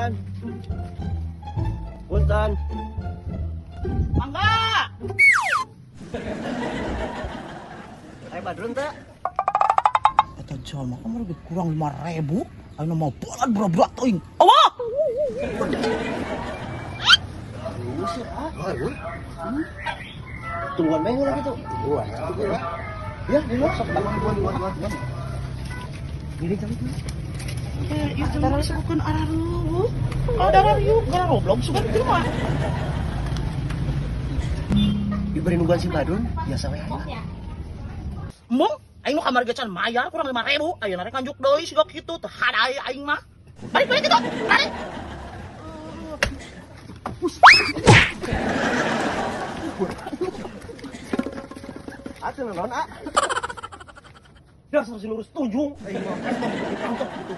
Punten. Punten. Mangga. Ayo Badrun teh. Eta jalma kamu lebih kurang 5.000. Ayo mau bolan berat-berat teuing. Allah. Usir ah. Tungguan minggu lagi tuh. Tungguan. Ya, di luar sok buan. Ini jam itu. Itu mah disebutkan araru. Ada araru, gara goblok suka di rumah. Diberi nungguan si Badrun, biasa we aja. Mung, aing mah kamar gecan maya kurang 5.000. Ayeuna rek kanjuk deui siga kitu teu hadai aing mah. Balik kitu. Balik. Atuh naon ah. Dasar si lurus tunjung. Aing mah ditangkep gitu.